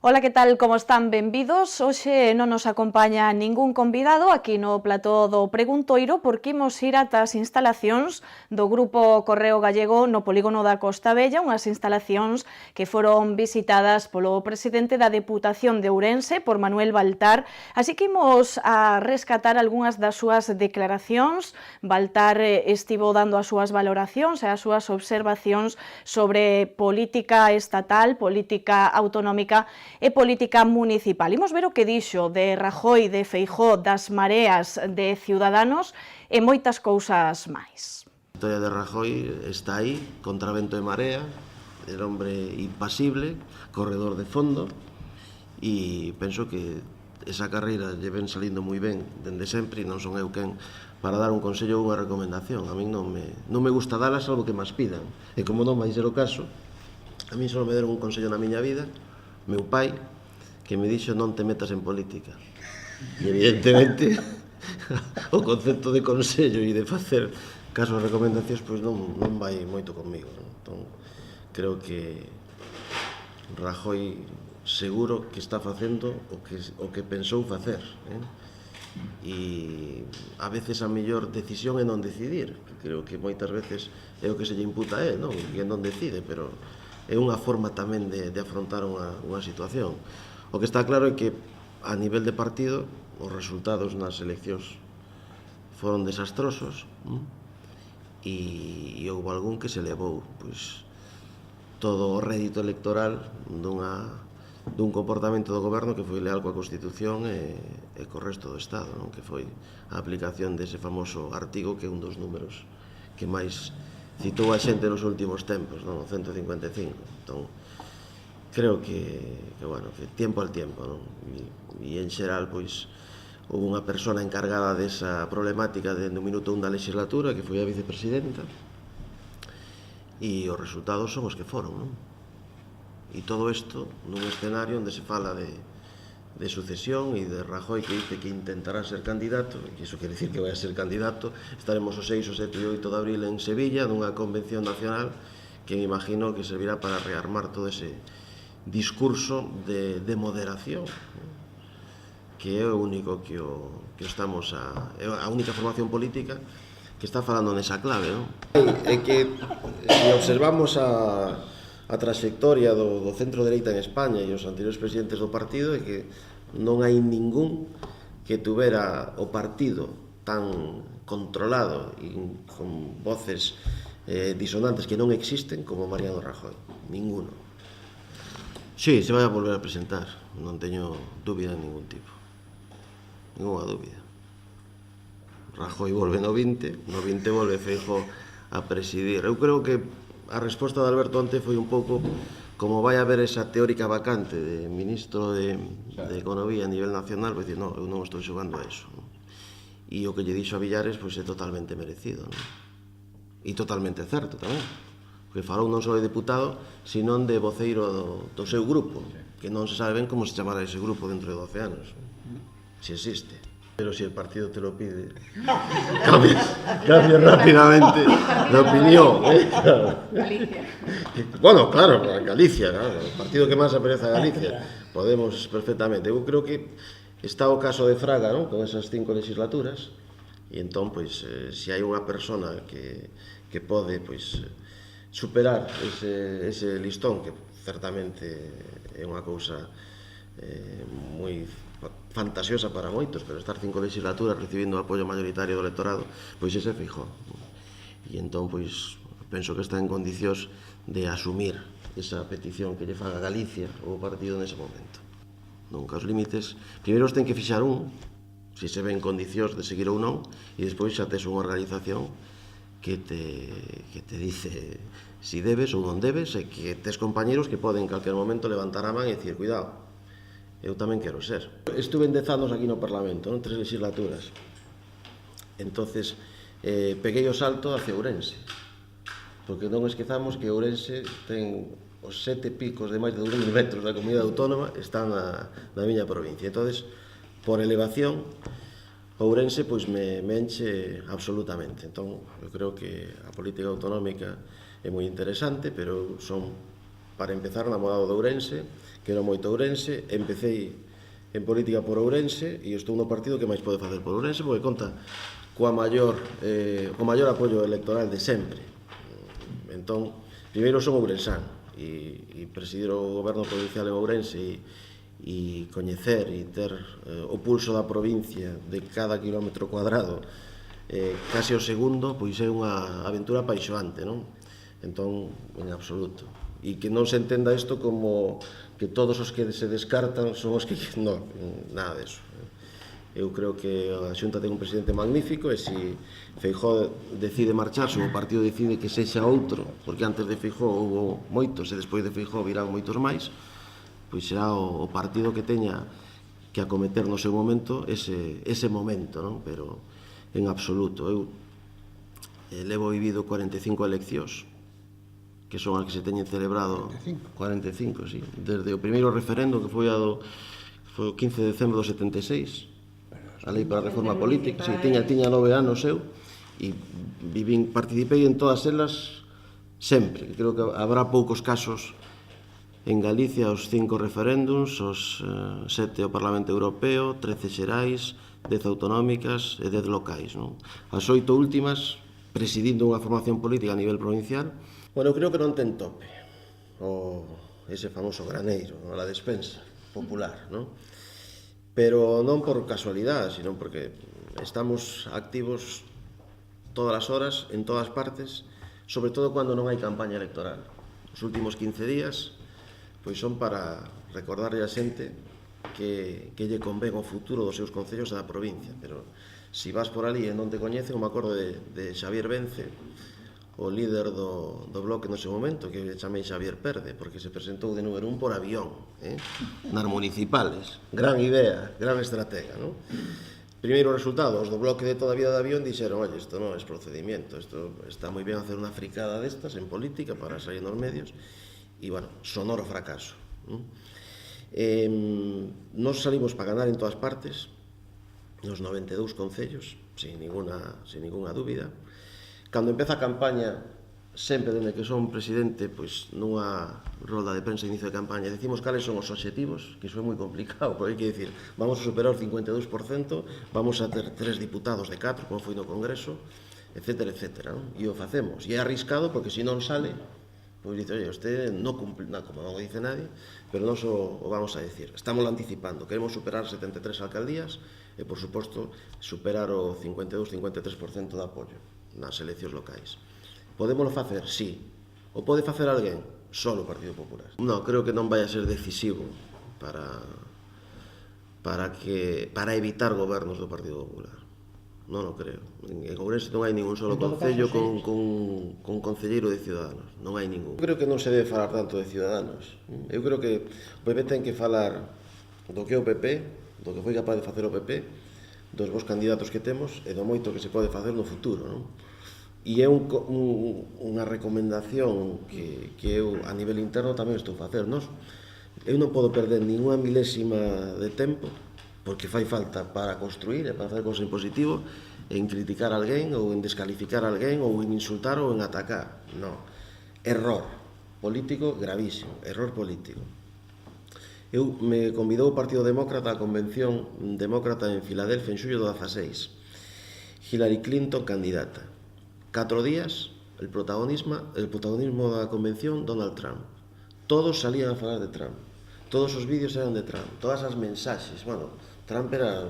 Ola, que tal? Como están? Benvidos. Hoxe non nos acompaña ningún convidado aquí no plató do Preguntoiro porque imos ir ata as instalacións do Grupo Correo Gallego no polígono da Costa Vella, unhas instalacións que foron visitadas polo presidente da Deputación de Ourense, por Manuel Baltar. Así que imos a rescatar algunhas das súas declaracións. Baltar estivo dando as súas valoracións e as súas observacións sobre política estatal, política autonómica e política municipal. Imos ver o que dixo de Rajoy, de Feijóo, das mareas de Ciudadanos e moitas cousas máis. A historia de Rajoy está aí, contra vento e marea, el hombre impasible, corredor de fondo, e penso que esa carreira lle ven salindo moi ben dende sempre e non son eu quen para dar un consello ou unha recomendación. A min non me gusta dalas salvo que mas pidan. E como non vai ser o caso, a min só me deron un consello na miña vida, meu pai, que me dixo non te metas en política. E evidentemente o concepto de consello e de facer caso a recomendacións pois non vai moito comigo. Entón, creo que Rajoy seguro que está facendo o que pensou facer. E a veces a mellor decisión é non decidir. Creo que moitas veces é o que se lle imputa a él, non? Que non decide, pero é unha forma tamén de afrontar unha situación. O que está claro é que a nivel de partido os resultados nas eleccións foron desastrosos e houve algún que se levou pois todo o rédito electoral dun comportamento do goberno que foi leal coa Constitución e co resto do Estado, non? Que foi a aplicación dese famoso artigo que é un dos números que máis citou a xente nos últimos tempos, non? O 155. Entón, creo que tiempo al tiempo, non? E en xeral, pois, houve unha persona encargada desa problemática no minuto 1 da legislatura, que foi a vicepresidenta, e os resultados son os que foron, non? E todo isto nun escenario onde se fala de sucesión e de Rajoy que dice que intentará ser candidato, e iso quere dicir que vai a ser candidato. Estaremos o 6, o 7 e o 8 de abril en Sevilla nunha convención nacional que me imagino que servirá para rearmar todo ese discurso de moderación, que é o único que estamos é a única formación política que está falando nesa clave, non? É que se observamos a trayectoria do centro-dereita en España e os anteriores presidentes do partido, é que non hai ningún que tuvera o partido tan controlado e con voces disonantes que non existen como Mariano Rajoy. Ninguno. Sí, se vai a volver a presentar, non teño dúbida de ningún tipo. Ninguna dúbida. Rajoy volve no 20 volve Feijóo a presidir. Eu creo que a resposta de Alberto Ante foi un pouco como vai haber esa teórica vacante de ministro de Economía a nivel nacional, vai dicir, non, eu non estou xogando a eso. E o que lle dixo a Villares pois é totalmente merecido, non? E totalmente certo tamén, porque falou non só de deputado, sino de voceiro do seu grupo, que non se sabe ben como se chamará ese grupo dentro de 12 anos, se existe. Pero si el partido te lo pide, cambia rápidamente de opinión. Galicia. Bueno, claro, Galicia, claro, el partido que máis apereza a Galicia. Podemos perfectamente. Eu creo que está o caso de Fraga, ¿no? Con esas 5 legislaturas, e entón, pois, se hai unha persona que pode, pois, superar ese listón, que certamente é unha cousa moi fantasiosa para moitos, pero estar 5 legislaturas recibindo o apoio mayoritario do electorado, pois ese Feijóo. E entón, pois, penso que está en condicións de asumir esa petición que lle faga Galicia ou o partido nese momento. Nunca os límites, primeiro os ten que fixar se se ven condicións de seguir ou non, e despois xa tes unha organización que te dice si debes ou non debes, e que tes compañeros que poden en calquer momento levantar a man e dicir, cuidado, eu tamén quero ser. Estuve en 10 anos aquí no Parlamento, non? 3 legislaturas. Entonces, peguei o salto hacia Ourense, porque non esquezamos que Ourense ten os 7 picos de máis de 2.000 metros da comunidade autónoma, están na miña provincia. Entonces, por elevación, Ourense pois me enche absolutamente. Entón, eu creo que a política autonómica é moi interesante, pero son para empezar, namorado de Ourense, quero moito Ourense, empecé en política por Ourense e estou no partido que máis pode facer por Ourense porque conta co maior apoio electoral de sempre. Entón, primeiro son ourensán e presidir o goberno provincial en Ourense e coñecer e ter o pulso da provincia de cada kilómetro cuadrado case o segundo, pois é unha aventura apaixoante, non? Entón, en absoluto. E que non se entenda isto como que todos os que se descartan son os que... Non, nada deso. Eu creo que a Xunta ten un presidente magnífico e se Feijóo decide marcharse, o partido decide que sexa outro, porque antes de Feijóo houve moitos e despois de Feijóo virán moitos máis, pois será o partido que teña que acometer no seu momento ese momento, non? Pero en absoluto. Eu levo vivido 45 eleccións, que son as que se teñen celebrado 45, sí, desde o primeiro referendo que foi o 15 de decembro do 76, a lei para a reforma política, sí, tiña 9 anos eu e participei en todas elas sempre. Creo que habrá poucos casos en Galicia, os 5 referéndums, os 7 ao Parlamento Europeo, 13 xerais, 10 autonómicas e 10 locais, non? As 8 últimas presidindo unha formación política a nivel provincial. Bueno, eu creo que non ten tope ese famoso graneiro, a despensa popular, non? Pero non por casualidade, sino porque estamos activos todas as horas, en todas partes, sobre todo cando non hai campaña electoral. Os últimos 15 días pois son para recordarlle a xente que lle convén o futuro dos seus concellos e da provincia, pero se vas por ali e non te coñecen, me acordo de Xavier Vence, o líder do bloque no seu momento, que chamei Xavier Perde, porque se presentou de número 1 por avión, nas municipales. Gran idea, gran estratega, non? Primeiro resultado, os do bloque de toda a vida de avión dixeron, oye, isto non é procedimiento, isto está moi ben hacer unha fricada destas en política para sair nos medios, e, bueno, sonoro fracaso. Nos salimos para ganar en todas partes, nos 92 concellos, sin ninguna dúbida. Cando empeza a campaña, sempre dende que son presidente, pois nunha rolda de prensa de inicio de campaña, decimos cales son os obxectivos, que iso é moi complicado, porque hai que dicir, vamos a superar o 52%, vamos a ter 3 diputados de 4, como foi no Congreso, etcétera, etcétera, non? E o facemos. E é arriscado, porque se non sale, pois dice, oye, usted non cumple, como non o dice nadie, pero non o vamos a decir. Estamos anticipando, queremos superar 73 alcaldías e, por suposto, superar o 52-53% de apoio nas eleccións locais. Podémolo facer? Sí. O pode facer alguén? Só o Partido Popular. Non, creo que non vai a ser decisivo para evitar gobernos do Partido Popular. Non o creo. En Ourense non hai ningún solo concello con concelleiro de Ciudadanos. Non hai ningún. Eu creo que non se debe falar tanto de Ciudadanos. Eu creo que o PP ten que falar do que é o PP, do que foi capaz de facer o PP, dos bons candidatos que temos e do moito que se pode facer no futuro, non? E é unha recomendación que eu a nivel interno tamén estou a facer. Eu non podo perder ninguna milésima de tempo, porque fai falta para construir e para facer cosas en positivo, en criticar a alguén ou en descalificar a alguén ou en insultar ou en atacar. Non. Error político gravísimo, error político. Me convidou o Partido Demócrata á Convención Demócrata en Filadelfia en xullo do 16. Hillary Clinton candidata. 4 días, el protagonismo da convención, Donald Trump. Todos salían a falar de Trump. Todos os vídeos eran de Trump. Todas as mensaxes. Bueno, Trump era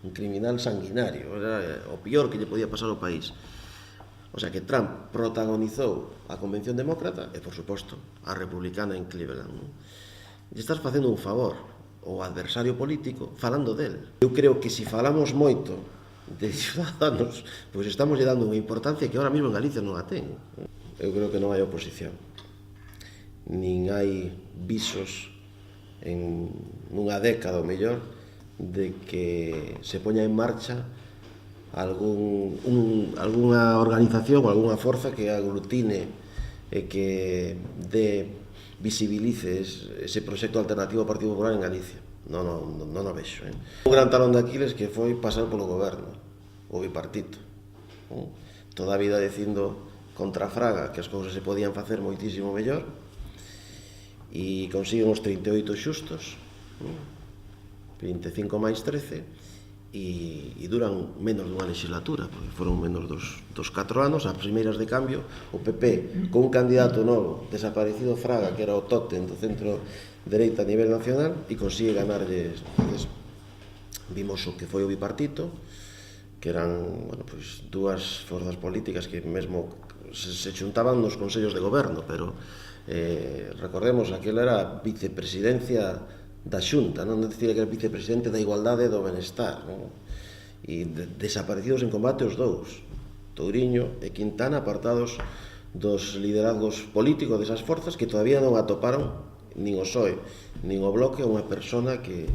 un criminal sanguinario. Era o pior que lle podía pasar ao país. O sea que Trump protagonizou a Convención Demócrata e, por suposto, a republicana en Cleveland. E estás facendo un favor ao adversario político falando del. Eu creo que se falamos moito de Ciudadanos, pois estamos lle dando unha importancia que ahora mesmo en Galicia non a ten. Eu creo que non hai oposición. Nin hai visos en unha década ou mellor de que se poña en marcha algunha organización ou algunha forza que aglutine e que visibilice ese proxecto alternativo ao Partido Popular en Galicia. Non o vexo. Un gran talón de Aquiles que foi pasar polo goberno, o bipartito. Toda a vida dicindo contra Fraga que as cousas se podían facer moitísimo mellor e consiguen os 38 xustos, 25 máis 13, e duran menos dunha legislatura, porque foron menos dos 4 anos. As primeiras de cambio, o PP, con un candidato novo, desaparecido Fraga, que era o tótem do centro dereita a nivel nacional, e consigue ganarlles. Entonces, vimos o que foi o bipartito, que eran, bueno, pois, dúas forzas políticas que mesmo se xuntaban nos consellos de goberno, pero recordemos, aquela era a vicepresidencia da Xunta, non decía que era vicepresidente da Igualdade e do Benestar, non? E desaparecidos en combate os dous, Touriño e Quintana, apartados dos liderazgos políticos desas forzas, que todavía non atoparon nin o PSOE nin o Bloque a unha persona que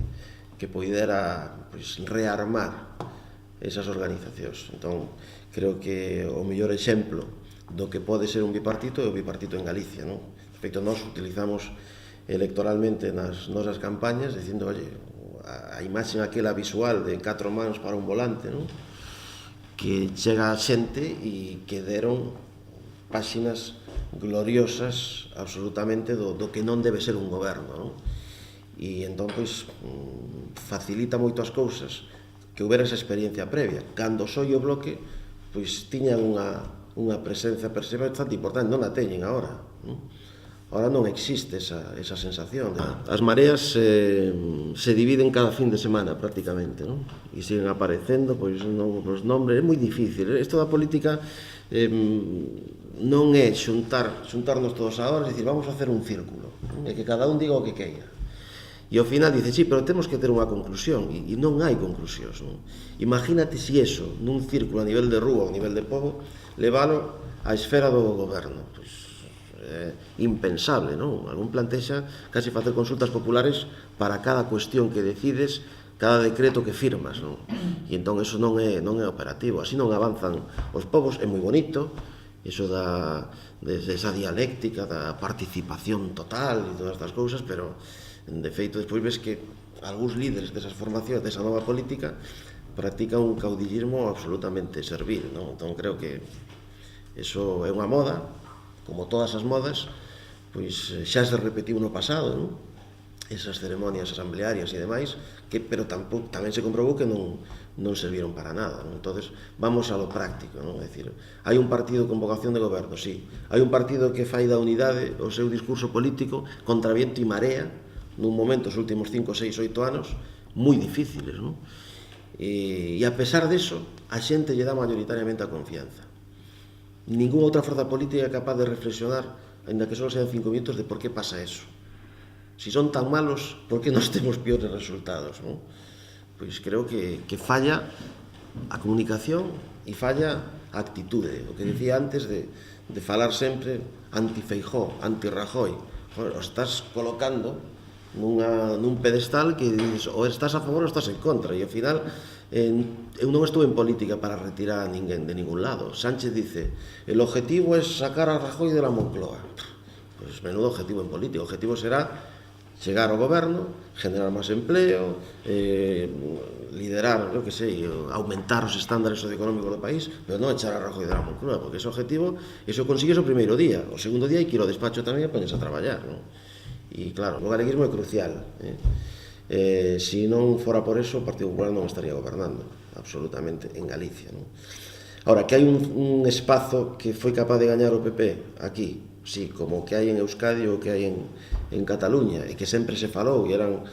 poidera, pois, rearmar esas organizacións. Entón, creo que o mellor exemplo do que pode ser un bipartito é o bipartito en Galicia, non? De feito, nós utilizamos electoralmente nas nosas campañas dicindo, oye, a imaxe aquela visual de 4 mans para un volante, non? Que chega a xente e que deron páxinas gloriosas absolutamente do que non debe ser un goberno, non? E entón, pois, facilita moito as cousas que houbera esa experiencia previa. Cando só o Bloque, pois, tiñan unha presenza bastante importante, non a teñen agora, non? Ahora non existe esa sensación. As mareas se dividen cada fin de semana prácticamente, non? E siguen aparecendo, pois, os nombres. É moi difícil. Isto da política non é xuntarnos todos a hora, é dicir, vamos a hacer un círculo, e que cada un diga o que queira. E ao final dice, sí, pero temos que ter unha conclusión, e non hai conclusións, non? Imagínate se iso, nun círculo a nivel de rúa ou a nivel de pobo, leválo á esfera do goberno. Pois, impensable, non? Algún plantexa casi facer consultas populares para cada cuestión que decides, cada decreto que firmas, non? E entón eso non é operativo, así non avanzan os povos. É moi bonito iso desa dialéctica, da participación total e todas estas cousas, pero de feito despois ves que algúns líderes desas formacións, desa nova política, practican un caudillismo absolutamente servil, non? Entón creo que eso é unha moda, como todas as modas, pois xa se repetiu no pasado, non? Esas ceremonias asamblearias e demais, pero tamén se comprobou que non serviron para nada, non? Entonces, vamos a lo práctico, non? É dicir, hai un partido con vocación de goberno, sí. Hai un partido que fai da unidade o seu discurso político contra viento e marea, nun momento, os últimos 5, 6, 8 anos, moi difíciles, non? E a pesar deso, a xente lle dá mayoritariamente a confianza. Ninguna outra forza política é capaz de reflexionar, ainda que só sean 5 minutos, de por que pasa eso. Si son tan malos, por que nos temos piores resultados, non? Pois creo que falla a comunicación e falla a actitude. O que dicía antes de falar sempre anti-Feijóo, anti-Rajoy. O estás colocando nun pedestal que dices, ou estás a favor ou estás en contra, e ao final eu non estou en política para retirar a ninguén de ningún lado. Sánchez dice, el objetivo es sacar a Rajoy de la Moncloa. Pues menudo objetivo en política. O objetivo será chegar ao goberno, generar máis empleo, liderar, eu que sei, aumentar os estándares socioeconómicos do país, pero non echar a Rajoy de la Moncloa, porque ese objetivo, eso consigues o primeiro día. O segundo día hai que ir ao despacho tamén e poñerse a traballar, non? E claro, o galeguismo é crucial, se non fora por eso, o Partido Popular non estaría gobernando absolutamente en Galicia, non? Ahora, que hai un espazo que foi capaz de gañar o PP aquí, sí, como que hai en Euskadi ou que hai en Cataluña, e que sempre se falou, e eran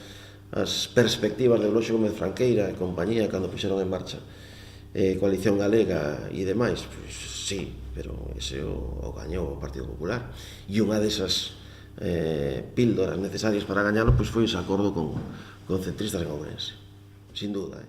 as perspectivas de Bloxe Gómez Franqueira e compañía cando puxeron en marcha Coalición Galega e demais, pois sí, pero ese o gañou o Partido Popular, e unha desas píldoras necesarias para gañarlo pois foi ese acordo con centristas en Ourense, sin duda,